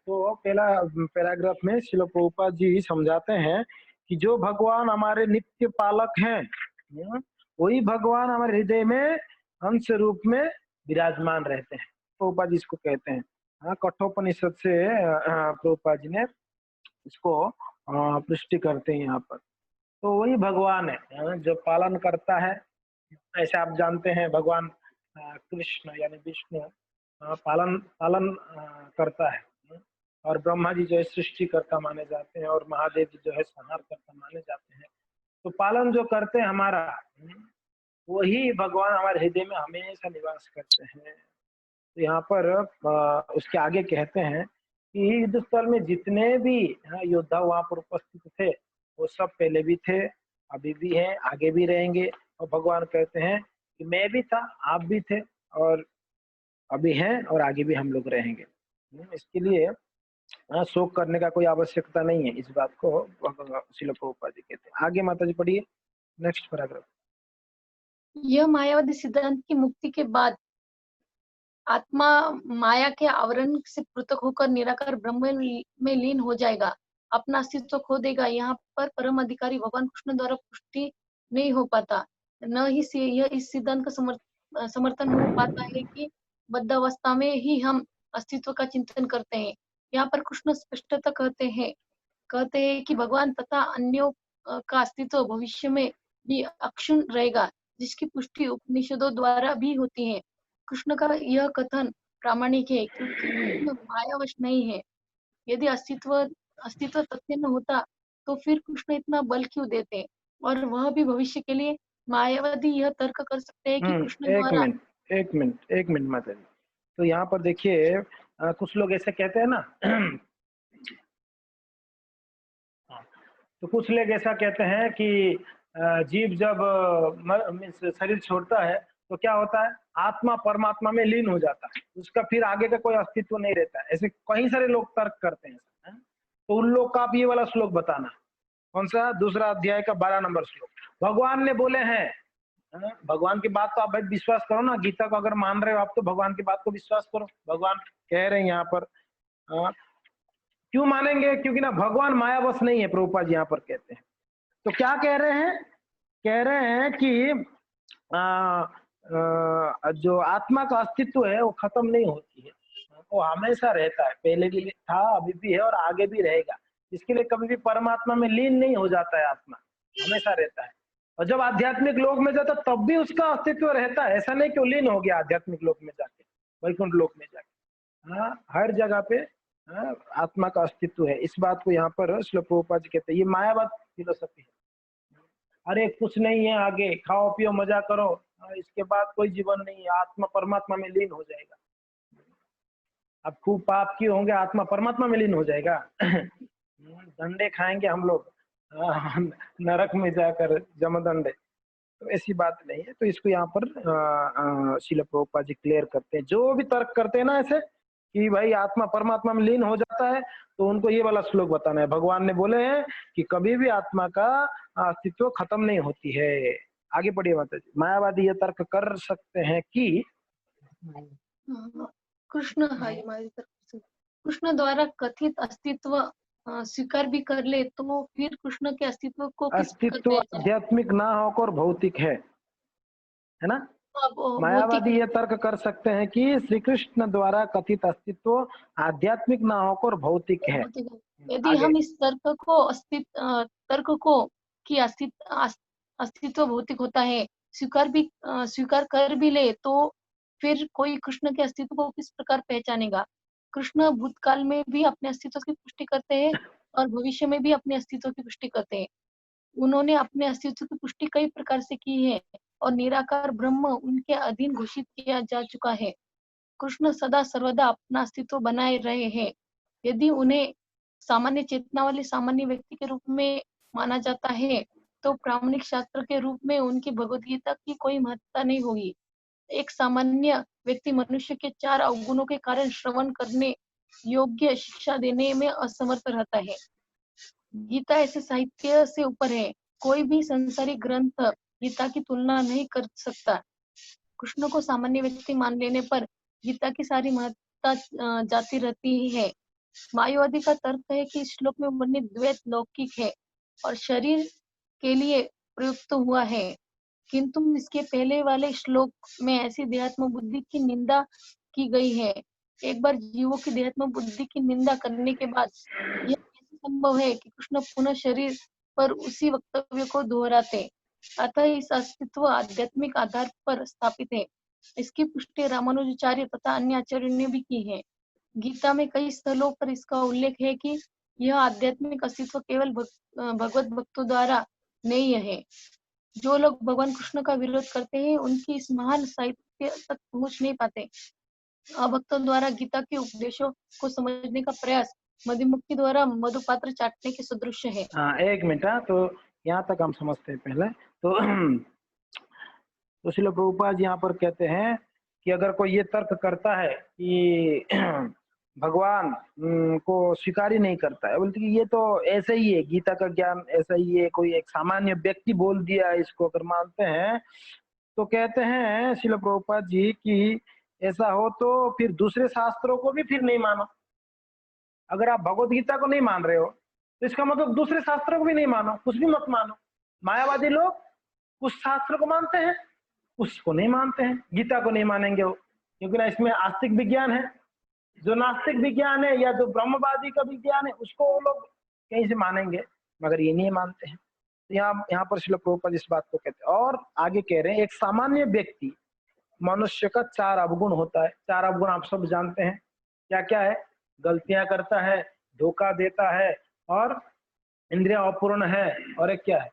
तो पहला पैराग्राफ में श्रील प्रभुपाद जी समझाते हैं कि जो भगवान हमारे नित्य पालक हैं, वही भगवान हमारे हृदय में अंश रूप में विराजमान रहते हैं। प्रभुपाद जी इसको कहते हैं। हाँ, कठोपनिषद से प्रभुपाद जी ने इसको पुष्टि करते हैं यहाँ पर। तो वही भगवान है जो पालन करता है। ऐसे आप जानते हैं भगवान कृष्ण यानी विष्णु पालन पालन करता है। और ब्रह्मा जी जो है सृष्टिकर्ता माने जाते हैं और महादेव जी जो है संहारकर्ता माने जाते हैं। तो पालन जो करते हैं हमारा, वही भगवान हमारे हृदय में हमेशा निवास करते हैं। तो यहाँ पर उसके आगे कहते हैं कि युद्ध स्थल में जितने भी योद्धा वहां पर उपस्थित थे, वो सब पहले भी थे, अभी भी हैं, आगे भी रहेंगे। और भगवान कहते हैं कि मैं भी था, आप भी थे, और अभी हैं और आगे भी हम लोग रहेंगे। इसके लिए शोक करने का कोई आवश्यकता नहीं है। इस बात को श्रील प्रभुपाद जी कहते हैं। आगे माता जी पढ़िए नेक्स्ट पैराग्राफ। यह मायावादी सिद्धांत की मुक्ति के बाद आत्मा माया के आवरण से पृथक होकर निराकार ब्रह्म में लीन हो जाएगा, अपना अस्तित्व खो देगा। यहाँ पर परम अधिकारी भगवान कृष्ण द्वारा पुष्टि नहीं हो पाता। न ही यह इस सिद्धांत का समर्थन हो पाता है कि बद्ध अवस्था में ही हम अस्तित्व का चिंतन करते हैं। यहाँ पर कृष्ण स्पष्टता कहते हैं कि भगवान तथा अन्यों का अस्तित्व भविष्य में भी अक्षुण्ण रहेगा, जिसकी पुष्टि उपनिषदों द्वारा भी होती है। कृष्ण का यह कथन प्रामाणिक है क्योंकि कृष्ण मायावश नहीं है। यदि अस्तित्व तथ्य न होता तो फिर कृष्ण इतना बल क्यों देते? और वह भी भविष्य के लिए। मायावादी यह तर्क कर सकते हैं कि कृष्ण द्वारा एक मिनट माता जी। तो यहाँ पर देखिए कुछ लोग ऐसे कहते हैं ना तो कुछ लोग ऐसा कहते हैं कि जीव जब शरीर छोड़ता है तो क्या होता है, आत्मा परमात्मा में लीन हो जाता है, उसका फिर आगे का कोई अस्तित्व नहीं रहता है। ऐसे कई सारे लोग तर्क करते हैं। तो उन लोग का आप ये वाला श्लोक बताना। कौन सा? दूसरा अध्याय का 12 नंबर श्लोक। भगवान ने बोले हैं, भगवान की बात तो आप भाई विश्वास करो ना। गीता को अगर मान रहे हो आप तो भगवान की बात को विश्वास करो। भगवान कह रहे हैं यहाँ पर, क्यों मानेंगे? क्योंकि ना भगवान मायावश नहीं है, प्रभुपाद जी यहाँ पर कहते हैं। तो क्या कह रहे हैं? कह रहे हैं कि जो आत्मा का अस्तित्व है वो खत्म नहीं होती है, वो हमेशा रहता है, पहले भी था, अभी भी है और आगे भी रहेगा। इसके लिए कभी भी परमात्मा में लीन नहीं हो जाता है, आत्मा हमेशा रहता है। और जब आध्यात्मिक लोक में जाता तब भी उसका अस्तित्व रहता है। ऐसा नहीं कि वो लीन हो गया आध्यात्मिक लोक में जाके, वैकुंठ लोक में जाके। हर जगह पे आत्मा का अस्तित्व है। इस बात को यहाँ पर श्रील प्रभुपाद जी कहते हैं। ये मायावाद फिलोसफी है। अरे कुछ नहीं है, आगे खाओ पियो मजा करो, इसके बाद कोई जीवन नहीं है, आत्मा परमात्मा में लीन हो जाएगा। अब खूब पाप किए होंगे, आत्मा परमात्मा में लीन हो जाएगा। दंडे खाएंगे हम लोग नरक में जाकर, जमदंडे। तो ऐसी बात नहीं है। तो इसको यहाँ पर श्रील प्रभुपाद जी क्लियर करते हैं। जो भी तर्क करते हैं ना ऐसे कि भाई आत्मा परमात्मा में लीन हो जाता है, तो उनको ये वाला श्लोक बताना है। भगवान ने बोले हैं कि कभी भी आत्मा का अस्तित्व खत्म नहीं होती है। आगे पढ़िए माता जी। मायावादी ये तर्क कर सकते हैं कि कृष्ण द्वारा कथित अस्तित्व स्वीकार भी कर ले तो फिर कृष्ण के अस्तित्व को किस अस्तित्व आध्यात्मिक ना होकर भौतिक है ना? मायावादी ये तर्क कर सकते हैं कि श्री कृष्ण द्वारा कथित अस्तित्व आध्यात्मिक ना होकर भौतिक है। यदि हम इस तर्क को कि अस्तित्व भौतिक होता है स्वीकार कर भी ले तो फिर कोई कृष्ण के अस्तित्व को किस प्रकार पहचानेगा? कृष्ण भूतकाल में भी अपने अस्तित्व की पुष्टि करते हैं और भविष्य में भी अपने अस्तित्व की पुष्टि करते हैं। उन्होंने अपने अस्तित्व की पुष्टि कई प्रकार से की है और निराकार ब्रह्म उनके अधीन घोषित किया जा चुका है। कृष्ण सदा सर्वदा अपना अस्तित्व बनाए रहे हैं। यदि उन्हें सामान्य चेतना वाले सामान्य व्यक्ति के रूप में माना जाता है तो प्रामाणिक शास्त्र के रूप में उनकी भगवत गीता की कोई महत्ता नहीं होगी। एक सामान्य व्यक्ति मनुष्य के 4 अवगुणों के कारण श्रवण करने योग्य शिक्षा देने में असमर्थ रहता है। गीता ऐसे साहित्य से ऊपर है। कोई भी संसारिक ग्रंथ गीता की तुलना नहीं कर सकता। कृष्ण को सामान्य व्यक्ति मान लेने पर गीता की सारी महत्ता जाती रहती ही है। मायावादी का तर्क है कि इस श्लोक में वर्णित द्वैत लौकिक है और शरीर के लिए प्रयुक्त हुआ है, किंतु इसके पहले वाले श्लोक में ऐसी देहात्म बुद्धि की निंदा की गई है। एक बार जीवों की देहात्म बुद्धि की निंदा करने के बाद यह कैसे संभव है कि कृष्ण पुनः शरीर पर उसी वक्तव्य को दोहराते? अतः इस अस्तित्व आध्यात्मिक आधार पर स्थापित है। इसकी पुष्टि रामानुजाचार्य तथा अन्य आचार्यों ने भी की है। गीता में कई स्थलों पर इसका उल्लेख है कि यह आध्यात्मिक अस्तित्व केवल भगवत भक्तों द्वारा नहीं है। जो लोग भगवान कृष्ण का विरोध करते हैं उनकी इस महान साहित्य तक पहुंच नहीं पाते। अभक्तों द्वारा गीता के उपदेशों को समझने का प्रयास मधुमक्खी द्वारा मधुपात्र चाटने के सदृश है। एक मिनट, तो यहाँ तक हम समझते हैं पहले तो श्रील प्रभुपाद यहाँ पर कहते हैं कि अगर कोई ये तर्क करता है कि भगवान को स्वीकार ही नहीं करता है, बोलते कि ये तो ऐसे ही है, गीता का ज्ञान ऐसा ही है, कोई एक सामान्य व्यक्ति बोल दिया इसको अगर मानते हैं, तो कहते हैं श्रील प्रभुपाद जी कि ऐसा हो तो फिर दूसरे शास्त्रों को भी फिर नहीं मानो। अगर आप भगवत गीता को नहीं मान रहे हो तो इसका मतलब दूसरे शास्त्रों को भी नहीं मानो, कुछ भी मत मानो। मायावादी लोग कुछ शास्त्र को मानते हैं, उसको नहीं मानते हैं, गीता को नहीं मानेंगे वो, क्योंकि ना इसमें आस्तिक विज्ञान है। जो नास्तिक विज्ञान है या जो ब्रह्मवादी का विज्ञान है उसको वो लोग कहीं से मानेंगे, मगर ये नहीं मानते हैं। तो यहाँ पर श्रील प्रभुपाद इस बात को कहते हैं और आगे कह रहे हैं एक सामान्य व्यक्ति मनुष्य का 4 अवगुण होता है। 4 अवगुण आप सब जानते हैं क्या क्या है? गलतियां करता है, धोखा देता है और इंद्रिया अपूर्ण है, और एक क्या है?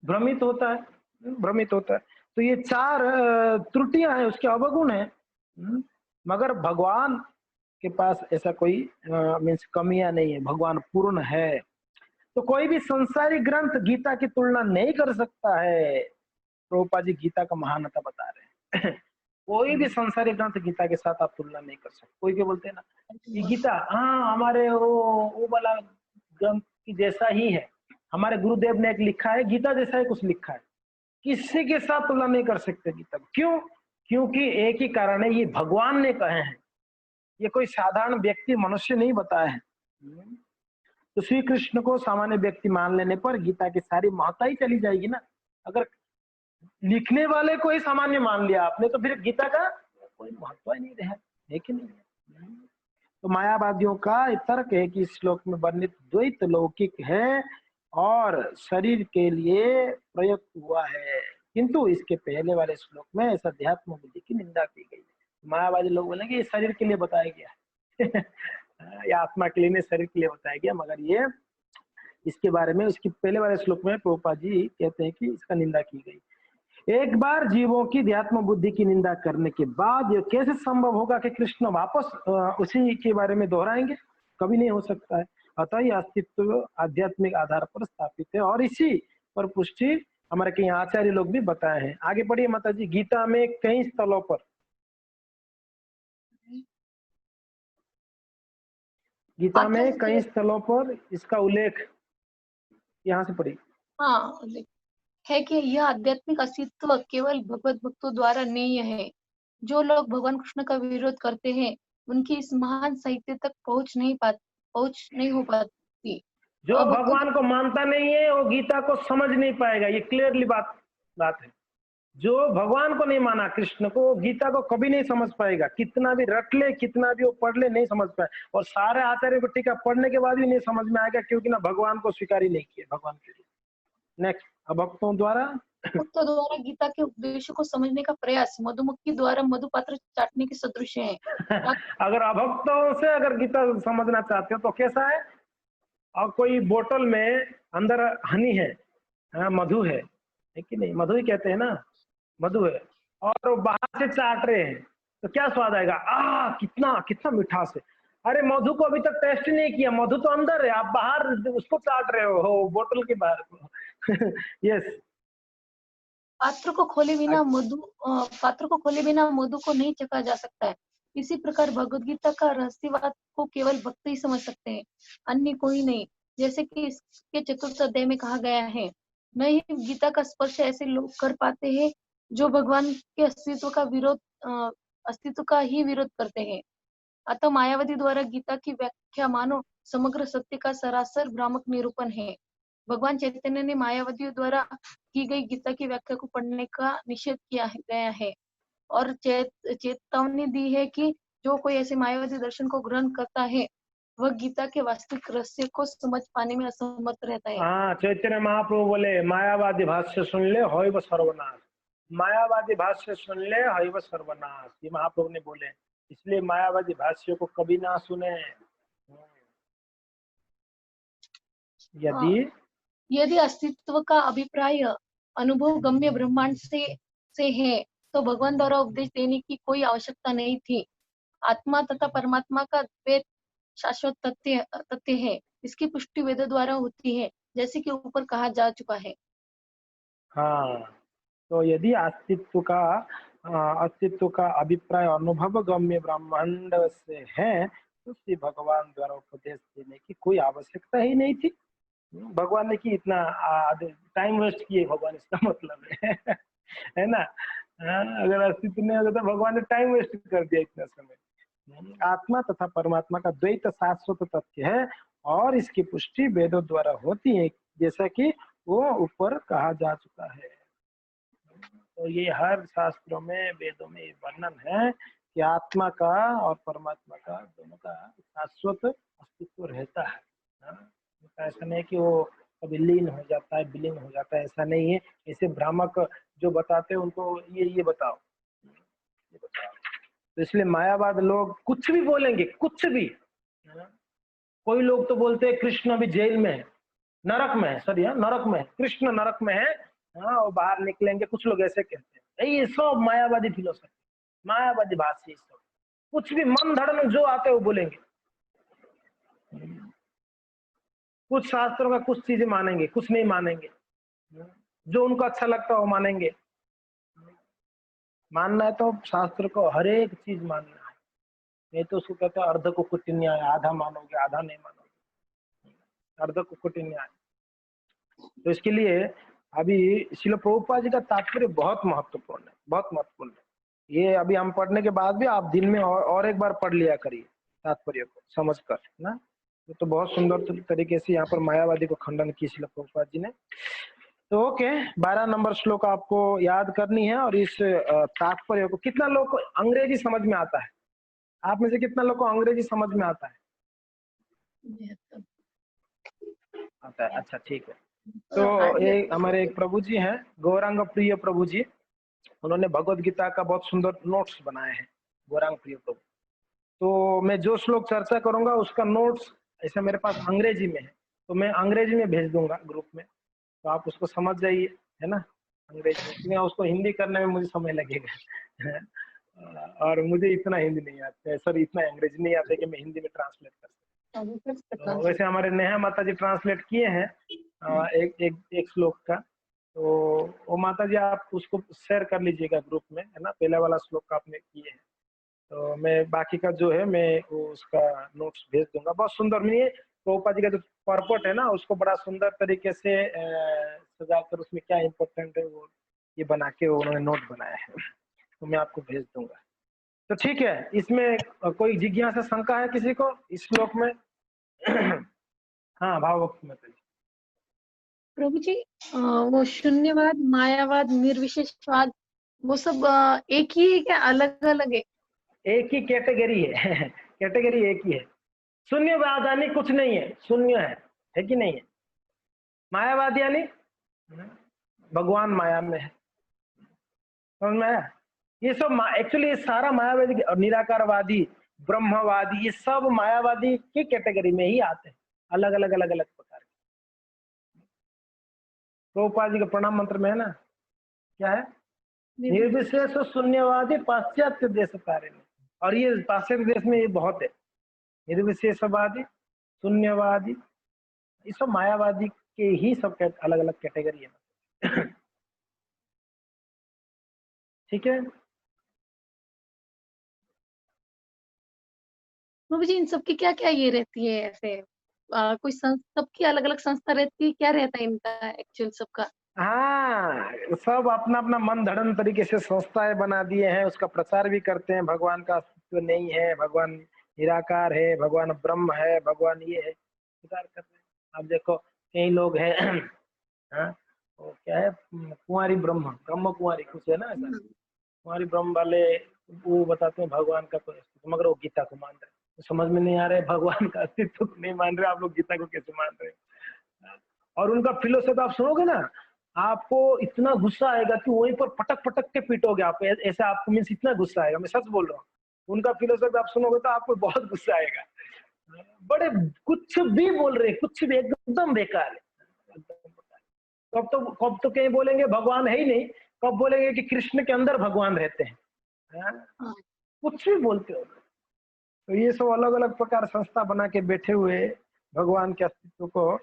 भ्रमित होता है, भ्रमित होता है। तो ये 4 त्रुटियां हैं, उसके अवगुण है। मगर भगवान के पास ऐसा कोई मीन्स कमियां नहीं है, भगवान पूर्ण है। तो कोई भी संसारी ग्रंथ गीता की तुलना नहीं कर सकता है। प्रभुपाद जी गीता का महानता बता रहे हैं कोई भी संसारी ग्रंथ गीता के साथ आप तुलना नहीं कर सकते। कोई के बोलते हैं ना कि गीता हाँ हमारे वो वाला ग्रंथ की जैसा ही है, हमारे गुरुदेव ने एक लिखा है गीता जैसा ही कुछ लिखा है, किसी के साथ तुलना नहीं कर सकते गीता। क्यों? क्योंकि एक ही कारण है, ये भगवान ने कहे हैं, ये कोई साधारण व्यक्ति मनुष्य नहीं बताया है। तो श्री कृष्ण को सामान्य व्यक्ति मान लेने पर गीता की सारी महत्ता ही चली जाएगी ना। अगर लिखने वाले को ही सामान्य मान लिया आपने तो फिर गीता का कोई महत्व ही नहीं रहा है कि नहीं? तो मायावादियों का तर्क है कि इस श्लोक में वर्णित द्वैत लौकिक है और शरीर के लिए प्रयुक्त हुआ है, किंतु इसके पहले वाले श्लोक में ऐसा अध्यात्म बुद्धि की निंदा की गई है। मायावादी लोग बोलेंगे ये शरीर के लिए बताया गया है या आत्मा के लिए नहीं, शरीर के लिए बताया गया, मगर ये इसके बारे में उसके पहले वाले श्लोक में प्रभुपाद जी कहते हैं कि इसका निंदा की गई। एक बार जीवों की अध्यात्म बुद्धि की निंदा करने के बाद यह कैसे संभव होगा कि कृष्ण वापस उसी के बारे में दोहराएंगे? कभी नहीं हो सकता है। अतः यह अस्तित्व आध्यात्मिक आधार पर स्थापित है और इसी पर पुष्टि हमारे कई आचार्य लोग भी बताए हैं। आगे बढ़िए माता जी। गीता में कई स्थलों पर इसका उल्लेख, यहाँ से पढ़िए। हाँ है कि यह आध्यात्मिक अस्तित्व केवल भगवत भक्तों द्वारा नहीं है। जो लोग भगवान कृष्ण का विरोध करते हैं उनकी इस महान साहित्य तक पहुंच नहीं हो पाती। जो भगवान को मानता नहीं है वो गीता को समझ नहीं पाएगा, ये क्लियरली बात है। जो भगवान को नहीं माना कृष्ण को, गीता को कभी नहीं समझ पाएगा, कितना भी रट ले, कितना भी वो पढ़ ले, नहीं समझ पाए। और सारे आचार्य को टीका पढ़ने के बाद भी नहीं समझ में आएगा, क्योंकि ना भगवान को स्वीकार ही नहीं किया भगवान के लिए। नेक्स्ट, अभक्तों द्वारा गीता के उपदेशों को समझने का प्रयास मधुमक्खी द्वारा मधुपात्र चाटने के सदृश है। अगर अभक्तों से अगर गीता समझना चाहते हो तो कैसा है? और कोई बोतल में अंदर हनी है, मधु है कि नहीं? मधु ही कहते हैं ना, मधु है, और बाहर से चाट रहे हैं तो क्या स्वाद आएगा? कितना कितना मिठास है। अरे मधु को अभी तक टेस्ट नहीं किया, मधु तो अंदर है, आप बाहर उसको चाट रहे हो बोतल के बाहर को। यस। पात्र को खोले बिना मधु को नहीं चखा जा सकता है। इसी प्रकार भगवद गीता का रहस्यवाद को केवल भक्त ही समझ सकते हैं, अन्य कोई नहीं। जैसे कि इसके 4th अध्याय में कहा गया है, नहीं गीता का स्पर्श ऐसे लोग कर पाते हैं जो भगवान के अस्तित्व का ही विरोध करते हैं। अतः मायावादी द्वारा गीता की व्याख्या मानो समग्र सत्य का सरासर भ्रामक निरूपण है। भगवान चैतन्य ने मायावादियों द्वारा की गई गीता की व्याख्या को पढ़ने का निषेध किया गया है और चेतावनी दी है कि जो कोई ऐसे मायावादी दर्शन को ग्रहण करता है वह गीता के वास्तविक रहस्य को समझ पाने में असमर्थ रहता है। हाँ, चैतन्य महाप्रभु बोले मायावादी भाष्य सुन ले होइब सर्वनाश, मायावादी भाष्य सुन ले होइब सर्वनाश, ये महाप्रभु ने बोले। इसलिए मायावादी भाष्य को कभी ना सुने। यदि यदि अस्तित्व का अभिप्राय अनुभव गम्य ब्रह्मांड से है तो भगवान द्वारा उपदेश देने की कोई आवश्यकता नहीं थी। आत्मा तथा परमात्मा का द्वैत शाश्वत तथ्य है। इसकी पुष्टि वेदों द्वारा होती है, जैसे कि ऊपर कहा जा चुका है। हाँ, तो यदि अस्तित्व का अभिप्राय अनुभव गम्य ब्रह्मांड से है तो श्री भगवान द्वारा उपदेश देने की कोई आवश्यकता ही नहीं थी। भगवान ने की इतना टाइम वेस्ट किए भगवान, इसका मतलब है ना। अगर अस्तित्व नहीं होता तो भगवान ने टाइम वेस्ट कर दिया इतना समय। आत्मा तथा परमात्मा का द्वैत शाश्वत तथ्य है और इसकी पुष्टि वेदों द्वारा होती है, जैसा कि वो ऊपर कहा जा चुका है। तो ये हर शास्त्रों में वेदों में ये वर्णन है कि आत्मा का और परमात्मा का दोनों का शाश्वत अस्तित्व रहता है। ऐसा नहीं कि वो कभी लीन हो जाता है, विलीन हो जाता है, ऐसा नहीं है। ऐसे भ्रामक जो बताते हैं उनको ये बताओ, ये बताओ। तो इसलिए मायावाद लोग कुछ भी बोलेंगे, कुछ भी। कोई लोग तो बोलते हैं कृष्ण अभी जेल में है, नरक में है, सॉरी नरक में है, कृष्ण नरक में है, हाँ वो बाहर निकलेंगे। कुछ लोग ऐसे कहते हैं। ये सब मायावादी फिलोसफी, मायावादी भाष्य, सब कुछ भी मन धड़न जो आते वो बोलेंगे। कुछ शास्त्रों का कुछ चीजें मानेंगे, कुछ नहीं मानेंगे, जो उनको अच्छा लगता है वो मानेंगे। मानना है तो शास्त्र को हर एक चीज मानना है, नहीं तो उसको कहते हैं अर्ध कुकुट न्याय, आधा मानोगे आधा नहीं मानोगे, अर्ध कुकुट न्याय। तो इसके लिए अभी श्रील प्रभुपाद जी का तात्पर्य बहुत महत्वपूर्ण है, बहुत महत्वपूर्ण है। ये अभी हम पढ़ने के बाद भी आप दिन में और एक बार पढ़ लिया करिए तात्पर्य को समझ कर ना। तो बहुत सुंदर तरीके से यहाँ पर मायावादी को खंडन की श्रील प्रभुपाद जी ने। तो ओके, 12 नंबर श्लोक आपको याद करनी है। और इस तात्पर्य को कितना लोग को अंग्रेजी समझ में आता है? आप में से कितना लोग को अंग्रेजी समझ में आता है? आता है, अच्छा ठीक है। तो एक हमारे एक प्रभु जी हैं, गौरांग प्रिय प्रभु जी, उन्होंने भगवत गीता का बहुत सुंदर नोट्स बनाए हैं, गौरांग प्रिय प्रभु। तो मैं जो श्लोक चर्चा करूंगा उसका नोट्स ऐसे मेरे पास अंग्रेजी में है, तो मैं अंग्रेजी में भेज दूंगा ग्रुप में, तो आप उसको समझ जाइए, है ना, अंग्रेजी में। उसको हिंदी करने में मुझे समय लगेगा और मुझे इतना हिंदी नहीं आता है, सॉरी इतना अंग्रेजी नहीं आता है कि मैं हिंदी में ट्रांसलेट कर सकूं। तो वैसे हमारे नेहा माता जी ट्रांसलेट किए हैं एक श्लोक का, तो वो माता जी आप उसको शेयर कर लीजिएगा ग्रुप में, है ना। पहला वाला श्लोक आपने किए हैं, तो मैं बाकी का जो है मैं वो उसका नोट्स भेज दूंगा। बहुत सुंदर मिलिए प्रभुपाद जी का जो पर्पट है ना, उसको बड़ा सुंदर तरीके से सजाकर उसमें क्या इम्पोर्टेंट है वो ये बना के उन्होंने नोट बनाया है, तो मैं आपको भेज दूंगा। तो ठीक है, इसमें कोई जिज्ञासा शंका है किसी को इस श्लोक में? हाँ भावभक्ति में प्रभु जी, वो शून्यवाद, मायावाद, निर्विशेषवाद, वो सब एक ही है क्या अलग अलग है? एक ही कैटेगरी है कैटेगरी एक ही है। शून्यवाद यानी कुछ नहीं है, शून्य है कि नहीं है। मायावाद यानी भगवान माया में है, समझ में आया? ये सब एक्चुअली सारा मायावादी निराकारवादी ब्रह्मवादी ये सब मायावादी की कैटेगरी में ही आते हैं, अलग अलग प्रकार के। प्रभुपाद जी का प्रणाम मंत्र में है ना, क्या है? निर्विशेष शून्यवादी पाश्चात्य देश कार्य में, और ये पाश्चात्य देश में ये बहुत है। निर्विशेषवादी, शून्यवादी, ये सब मायावादी के ही सब अलग अलग कैटेगरी है ठीक है प्रभु जी, इन सब की क्या क्या ये रहती है ऐसे कोई सबकी अलग अलग संस्था रहती है, क्या रहता है इनका एक्चुअल सबका? हाँ, सब अपना अपना मन धड़न तरीके से संस्थाएं बना दिए हैं, उसका प्रचार भी करते हैं, भगवान का अस्तित्व नहीं है, भगवान निराकार है, भगवान ब्रह्म है, भगवान ये है, स्वीकार कर रहे हैं। अब देखो कई लोग हैं हाँ, वो क्या है, कुंवारी ब्रह्म, ब्रह्म कुंवारी कुछ है ना ऐसा, कुंवारी ब्रह्म वाले वो बताते हैं भगवान का कोई अस्तित्व, मगर वो गीता को मान रहे हैं। तो समझ में नहीं आ रहा है, भगवान का अस्तित्व को नहीं मान रहे आप लोग, गीता को कैसे मान रहे हैं? और उनका फिलोसफी आप सुनोगे ना, आपको इतना गुस्सा आएगा कि वहीं पर पटक पटक के पीटोगे आप, ऐसा आपको मीन्स इतना गुस्सा आएगा, मैं सच बोल रहा हूँ। उनका फिलोसफी आप सुनोगे तो आपको बहुत गुस्सा आएगा। बड़े कुछ भी बोल रहे हैं, कुछ भी एकदम बेकार है, एकदम बेकार। कब तो कहीं बोलेंगे भगवान है ही नहीं, कब बोलेंगे कि कृष्ण के अंदर भगवान रहते हैं, हाँ? हाँ, कुछ भी बोलते हो। तो ये सब अलग अलग प्रकार संस्था बना के बैठे हुए भगवान के अस्तित्व को,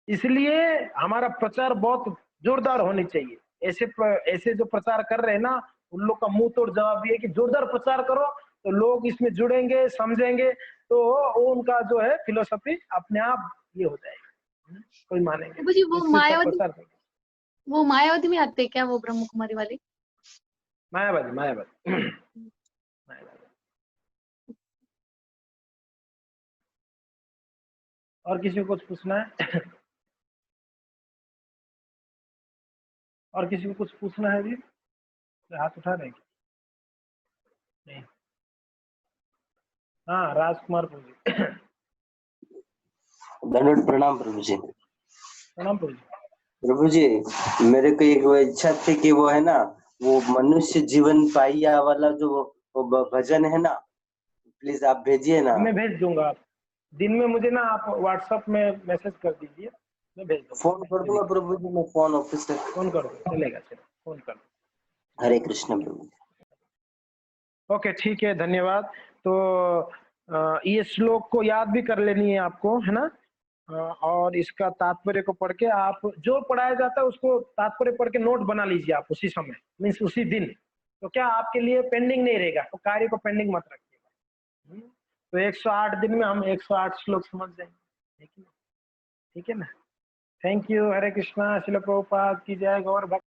इसलिए हमारा प्रचार बहुत जोरदार होनी चाहिए। ऐसे जो प्रचार कर रहे हैं ना, उन लोग का मुंह तोड़ जवाब ये है कि जोरदार प्रचार करो तो लोग इसमें जुड़ेंगे, समझेंगे, तो वो उनका जो है फिलोसफी अपने आप ये हो जाएगा, कोई मानेंगे। प्रभु जी तो इस चीज का प्रचार करो। वो मायावती में आते हैं क्या, वो ब्रह्म कुमारी वाले? मायावादी, मायावादी मायावादी। और किसी को कुछ पूछना है? और किसी को कुछ पूछना है जी? हाथ उठा रहे हैं? नहीं। हाँ, राजकुमार प्रभु जी। दंडवत प्रणाम प्रभु जी। प्रणाम प्रभु जी। प्रभु जी, मेरे को एक वो इच्छा थी कि वो है ना, वो मनुष्य जीवन पाइया वाला जो वो भजन है ना, प्लीज आप भेजिए ना। मैं भेज दूंगा। आप दिन में मुझे ना आप व्हाट्सएप में मैसेज कर दीजिए, मैं भेज दूंगा। फोन कर दूंगा प्रभु जी, मैं फोन ऑफिस से फोन कर दो, चलेगा, चलो फोन कर दो। हरे कृष्ण प्रभु। ओके, ठीक है, धन्यवाद। तो ये श्लोक को याद भी कर लेनी है आपको, है ना? और इसका तात्पर्य को पढ़ के आप जो पढ़ाया जाता है उसको तात्पर्य पढ़ के नोट बना लीजिए आप उसी समय, मीन्स उसी दिन। तो क्या आपके लिए पेंडिंग नहीं रहेगा, तो कार्य को पेंडिंग मत रखिएगा। तो 108 दिन में हम 108 श्लोक समझ जाएंगे, ठीक है ना? Thank you. हरे कृष्णा। श्रील प्रभुपाद की जय। गौर भक्त